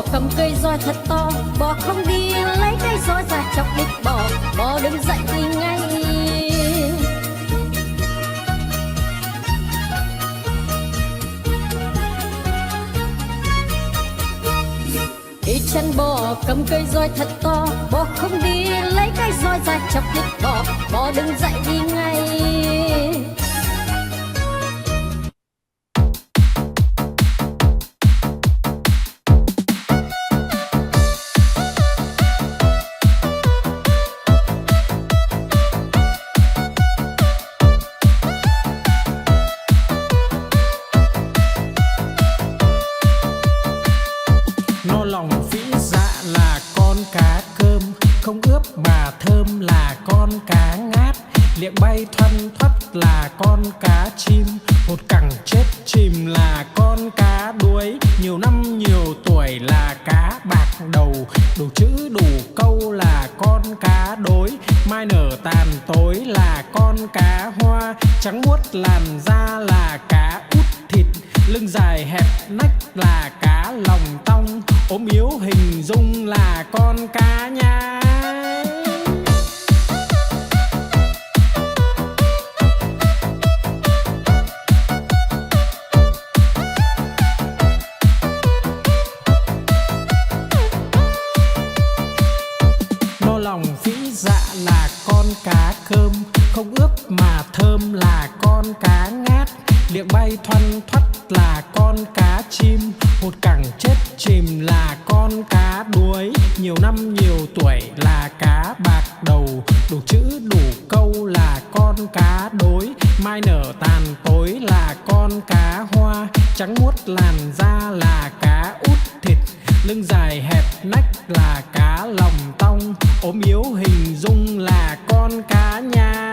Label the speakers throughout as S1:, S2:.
S1: bò cầm cây roi thật to, bò không đi lấy cây roi ra chọc đít bò, bò đứng dậy đi ngay. Đi chân bò cầm cây roi thật to, bò không đi lấy cây roi ra chọc đít bò, bò đứng dậy đi ngay.
S2: Lòng vĩ dạ là con cá cơm, không ướp mà thơm là con cá ngát. Liệng bay thoăn thoắt là con cá chim, một cẳng chết chìm là con cá đuối. Nhiều năm nhiều tuổi là cá bạc đầu, đủ chữ đủ câu là con cá đối. Mai nở tàn tối là con cá hoa, trắng muốt làn da là cá út thịt. Lưng dài hẹp nách là cá lòng tong, ốm yếu hình dung là con cá nhái. No lòng vĩ dạ là con cá cơm, không ướp mà thơm là con cá ngát. Liệng bay thoăn thoắt là con cá chim, một cẳng chết chìm là con cá đuối. Nhiều năm nhiều tuổi là cá bạc đầu, đủ chữ đủ câu là con cá đối. Mai nở tàn tối là con cá hoa, trắng muốt làn da là cá út thịt. Lưng dài hẹp nách là cá lòng tong, ốm yếu hình dung là con cá nhái.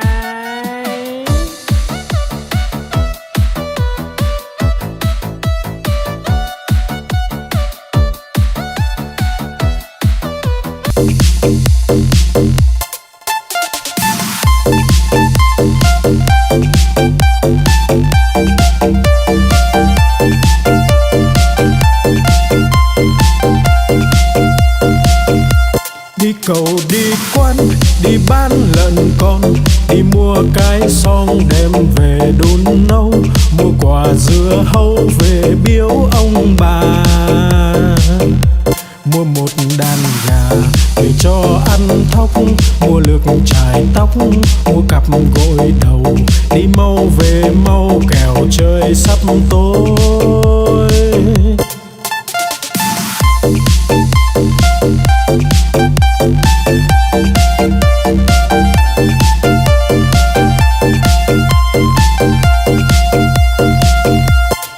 S3: Đi cầu đi quán, đi bán lợn con, đi mua cái xong đem về đun nấu, mua quả dưa hấu về biếu ông bà, mua một đàn gà về cho ăn thóc, mua lược chải tóc, mua cặp gội đầu, đi mau về mau kẻo trời sắp tối.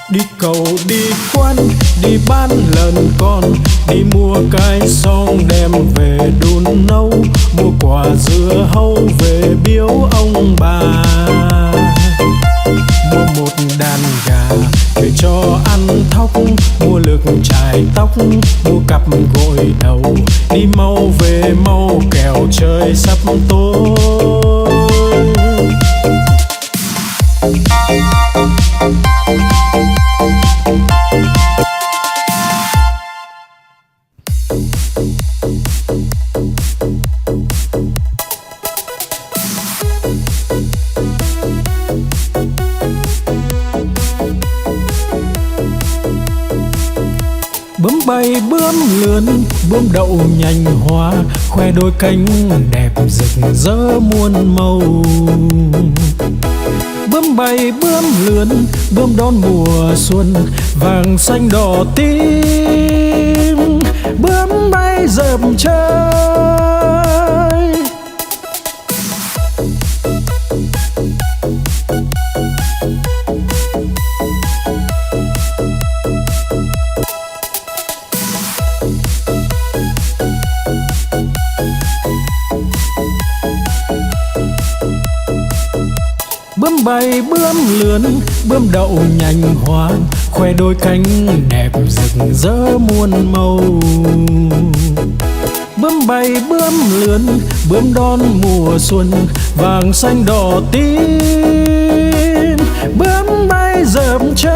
S3: Đi cầu đi quán, đi bán lợn con, đi mua cái xong đem về đun nấu, mua quả dưa hấu về biếu ông bà, mua một đàn gà về cho ăn thóc, mua lược chải tóc, mua cặp gội đầu, đi mau về mau kẻo trời sắp tối. Bướm bay bướm lượn, bướm đậu nhành hoa, khoe đôi cánh đẹp rực rỡ muôn màu. Bướm bay bướm lượn, bướm đón mùa xuân, vàng xanh đỏ tím, bướm bay dợp trời. Bướm bay bướm lượn, bướm đậu nhành hoa, khoe đôi cánh đẹp rực rỡ muôn màu. Bướm bay bướm lượn, bướm đón mùa xuân, vàng xanh đỏ tím, bướm bay dợp trời.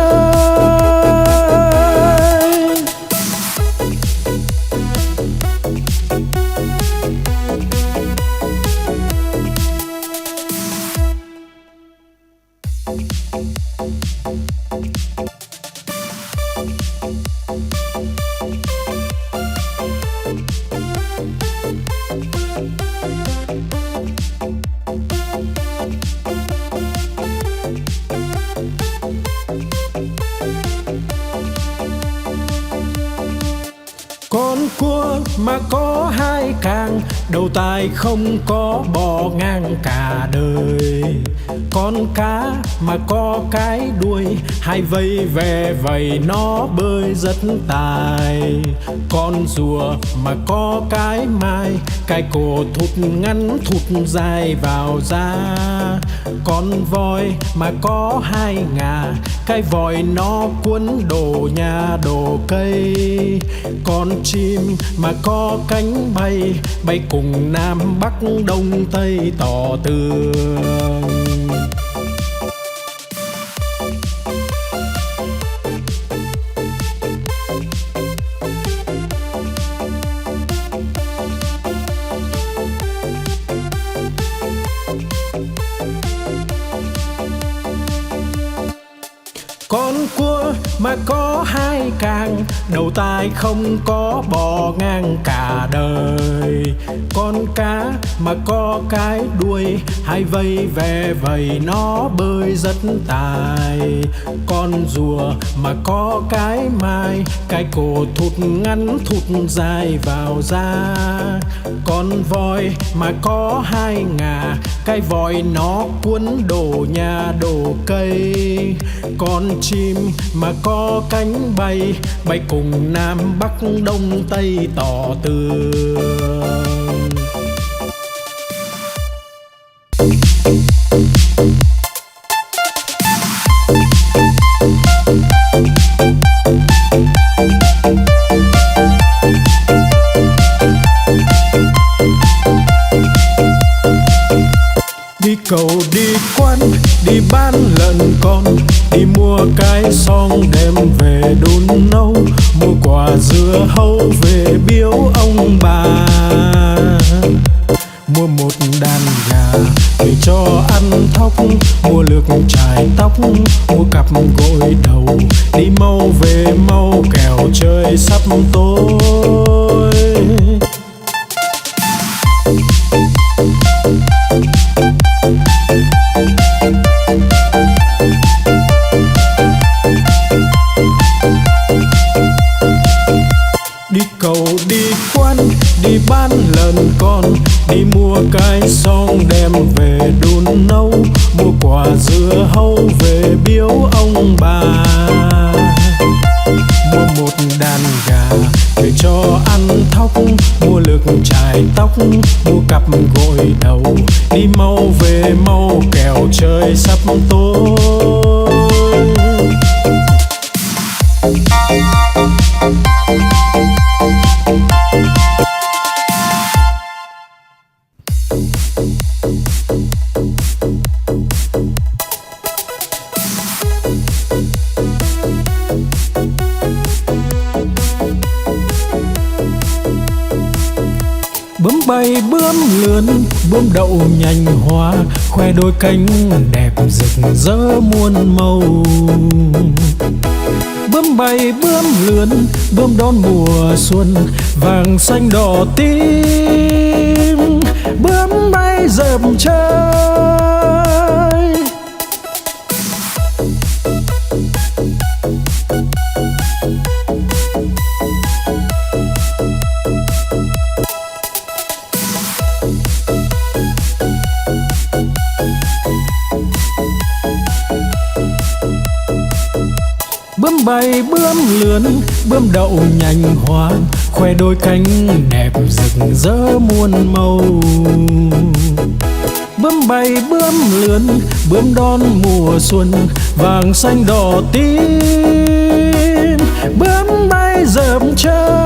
S3: Con cua mà có hai càng, đầu tai không có bò ngang cả đời. Con cá mà có cái đuôi, hai vây về vầy nó bơi rất tài. Con rùa mà có cái mai, cái cổ thụt ngắn thụt dài vào da. Con voi mà có hai ngà, cái vòi nó cuốn đồ nhà đồ cây. Con chim mà có cánh bay, bay cùng Nam Bắc Đông Tây tỏ tường. Con cua mà có hai càng, đầu tai không có bò ngang cả đời. Con cá mà có cái đuôi, hai vây về vầy nó bơi rất tài. Con rùa mà có cái mai, cái cổ thụt ngắn thụt dài vào da. Con voi mà có hai ngà, cái vòi nó cuốn đồ nhà đồ cây. Con chim mà có cánh bay, bay cùng Nam Bắc Đông Tây tỏ tường. Đi cầu đi quan, đi bán lợn con, đi mua cái xong đem về đun nấu, mua quả dưa hấu về biếu ông bà. Mua một đàn gà về cho ăn thóc, mua lược chải tóc, mua cặp gội đầu, đi mau về mau kẻo trời sắp tối. Đi cầu đi quan, đi bán lợn con, đi mua cái xong đem về đun nấu, mua quả dưa hấu về biếu ông bà. Mua một đàn gà về cho ăn thóc, mua lược chải tóc, mua cặp gội đầu, đi mau về mau kẻo trời sắp tối. Bướm bay bướm lượn, bướm đậu nhành hoa, khoe đôi cánh đẹp rực rỡ muôn màu. Bướm bay bướm lượn, bướm đón mùa xuân, vàng xanh đỏ tím. Bướm bay dợp trời, bướm bay bướm lượn, bướm đậu nhành hoa, khoe đôi cánh đẹp rực rỡ muôn màu. Bướm bay bướm lượn, bướm đón mùa xuân, vàng xanh đỏ tím. Bướm bay dợp trời,